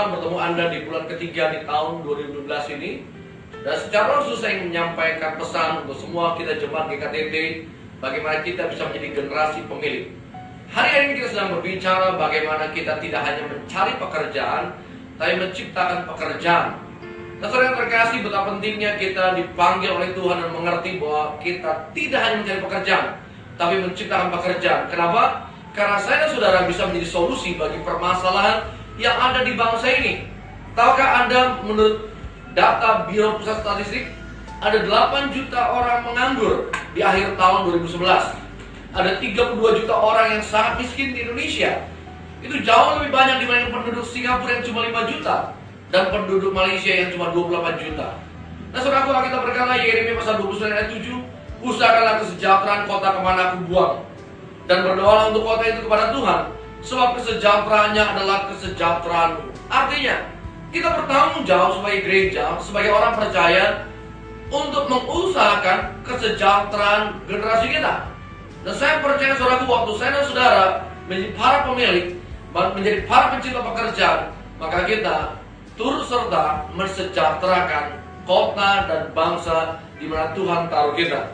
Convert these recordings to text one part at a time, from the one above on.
senang bertemu Anda di bulan ketiga di tahun 2012 ini. Dan secara khusus saya ingin menyampaikan pesan untuk semua kita jemaat GKTT, bagaimana kita bisa menjadi generasi pemilik. Hari ini kita sedang berbicara bagaimana kita tidak hanya mencari pekerjaan, tapi menciptakan pekerjaan. Dan saudara yang terkasih, betapa pentingnya kita dipanggil oleh Tuhan dan mengerti bahwa kita tidak hanya mencari pekerjaan, tapi menciptakan pekerjaan. Kenapa? Karena saya dan saudara bisa menjadi solusi bagi permasalahan yang ada di bangsa ini. Tahukah Anda, menurut data Biro Pusat Statistik, ada 8 juta orang menganggur di akhir tahun 2011. Ada 32 juta orang yang sangat miskin di Indonesia. Itu jauh lebih banyak dibanding penduduk Singapura yang cuma 5 juta dan penduduk Malaysia yang cuma 28 juta. Nah, saudara, kita berkata Yeremia pasal 29 ayat 7, usahakanlah kesejahteraan kota kemana aku buang, dan berdoalah untuk kota itu kepada Tuhan, sebab kesejahteraannya adalah kesejahteraanmu. Artinya, kita bertanggung jawab sebagai gereja, sebagai orang percaya, untuk mengusahakan kesejahteraan generasi kita. Dan saya percaya, saudaraku, waktu saya dan saudara menjadi para pemilik, menjadi para pencipta pekerjaan, maka kita turut serta mensejahterakan kota dan bangsa di mana Tuhan taruh kita.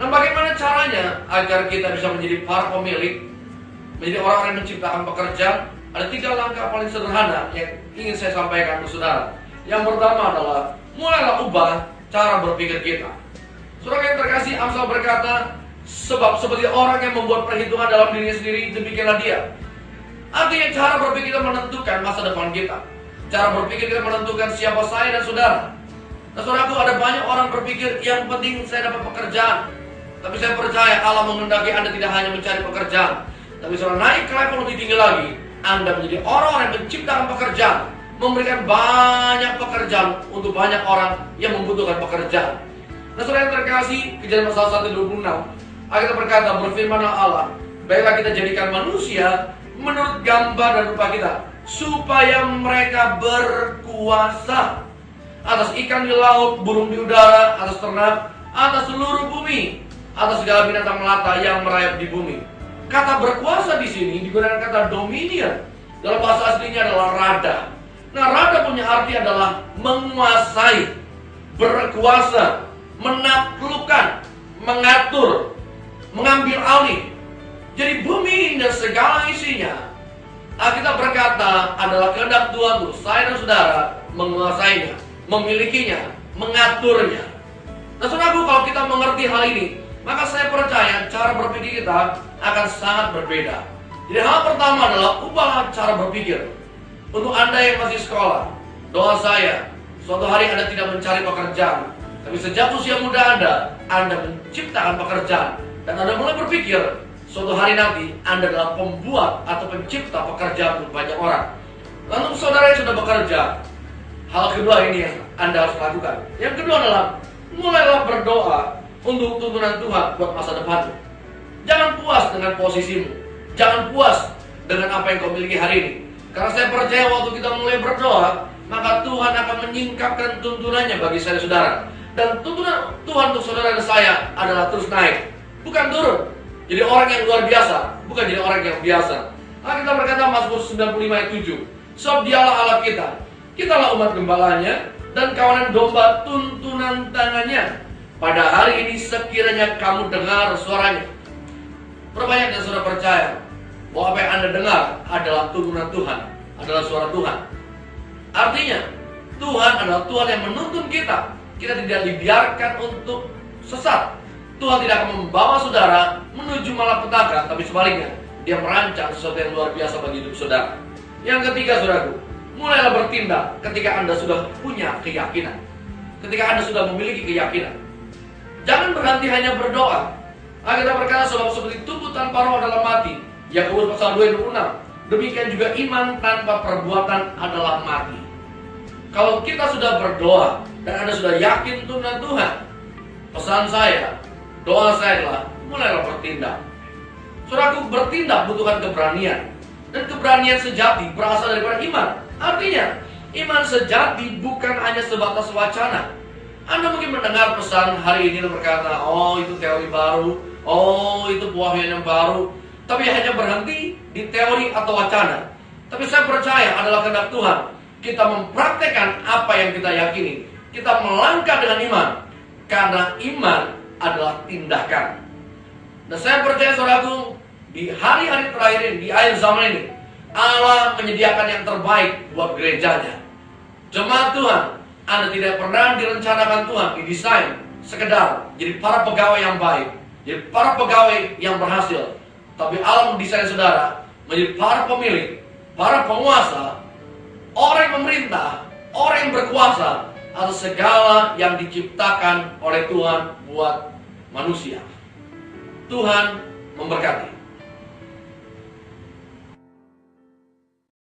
Nah, bagaimana caranya agar kita bisa menjadi para pemilik, menjadi orang yang menciptakan pekerjaan? Ada 3 langkah paling sederhana yang ingin saya sampaikan ke saudara. Yang pertama adalah, mulailah ubah cara berpikir kita. Saudara yang terkasih, Amsal berkata, sebab seperti orang yang membuat perhitungan dalam dirinya sendiri, demikianlah dia. Artinya cara berpikir kita menentukan masa depan kita. Cara berpikir kita menentukan siapa saya dan saudara. Nah, saudaraku, ada banyak orang berpikir yang penting saya dapat pekerjaan. Tapi saya percaya Allah menghendaki Anda tidak hanya mencari pekerjaan, tapi saudara naik ke level lebih tinggi lagi. Anda menjadi orang yang menciptakan pekerjaan, memberikan banyak pekerjaan untuk banyak orang yang membutuhkan pekerjaan. Nah, saudara yang terkasih, Kejadian pasal 1:26, Alkitab berkata, berfirmanlah Allah, baiklah kita jadikan manusia menurut gambar dan rupa kita, supaya mereka berkuasa atas ikan di laut, burung di udara, atas ternak, atas seluruh bumi, atas segala binatang melata yang merayap di bumi. Kata berkuasa di sini digunakan kata dominion. Dalam bahasa aslinya adalah rada. Nah, rada punya arti adalah menguasai, berkuasa, menaklukkan, mengatur, mengambil alih. Jadi bumi dan segala isinya, kita berkata adalah kehendak Tuhan untuk saya dan saudara menguasainya, memilikinya, mengaturnya. Nah, saudaraku, kalau kita mengerti hal ini, maka saya percaya cara berpikir kita akan sangat berbeda. Jadi hal pertama adalah ubahlah cara berpikir. Untuk Anda yang masih sekolah, doa saya, suatu hari Anda tidak mencari pekerjaan, tapi sejak usia muda Anda menciptakan pekerjaan. Dan Anda mulai berpikir, suatu hari nanti Anda adalah pembuat atau pencipta pekerjaan untuk banyak orang. Lalu saudara yang sudah bekerja, hal kedua ini yang Anda harus lakukan. Yang kedua adalah, mulailah berdoa untuk tuntunan Tuhan buat masa depanmu. Jangan puas dengan posisimu, jangan puas dengan apa yang kau miliki hari ini. Karena saya percaya waktu kita mulai berdoa, maka Tuhan akan menyingkapkan tuntunannya bagi saya dan saudara. Dan tuntunan Tuhan untuk saudara dan saya adalah terus naik, bukan turun. Jadi orang yang luar biasa, bukan jadi orang yang biasa. Kita berkata Mazmur 95 ayat 7, sebab dialah Allah kita, kitalah umat gembalanya, dan kawanan domba tuntunan tangannya. Pada hari ini sekiranya kamu dengar suaranya. Berbanyak yang sudah percaya bahwa apa yang Anda dengar adalah tuntunan Tuhan, adalah suara Tuhan. Artinya, Tuhan adalah Tuhan yang menuntun kita. Kita tidak dibiarkan untuk sesat. Tuhan tidak akan membawa saudara menuju malapetaka, tapi sebaliknya, Dia merancang sesuatu yang luar biasa bagi hidup saudara. Yang ketiga, saudaraku, mulailah bertindak ketika Anda sudah punya keyakinan. Ketika Anda sudah memiliki keyakinan. Jangan berhenti hanya berdoa. Kita berkata, sebab seperti tubuh tanpa roh adalah mati. Yakobus pasal 2:26. Demikian juga iman tanpa perbuatan adalah mati. Kalau kita sudah berdoa dan Anda sudah yakin tuntunan Tuhan, pesan saya, doa saya adalah mulailah bertindak. Saudaraku, bertindak butuhkan keberanian. Dan keberanian sejati berasal daripada iman. Artinya, iman sejati bukan hanya sebatas wacana. Anda mungkin mendengar pesan hari ini dan berkata, oh itu teori baru, oh itu pewahyuan yang baru. Tapi hanya berhenti di teori atau wacana. Tapi saya percaya adalah kehendak Tuhan kita mempraktekkan apa yang kita yakini. Kita melangkah dengan iman, karena iman adalah tindakan. Dan saya percaya saudaraku, di hari-hari terakhir ini, di akhir zaman ini, Allah menyediakan yang terbaik buat gerejanya. Jemaat Tuhan, Anda tidak pernah direncanakan Tuhan, didesain sekedar jadi para pegawai yang baik, jadi para pegawai yang berhasil. Tapi Allah mendesain saudara menjadi para pemilik, para penguasa, orang yang memerintah, orang yang berkuasa atas segala yang diciptakan oleh Tuhan buat manusia. Tuhan memberkati.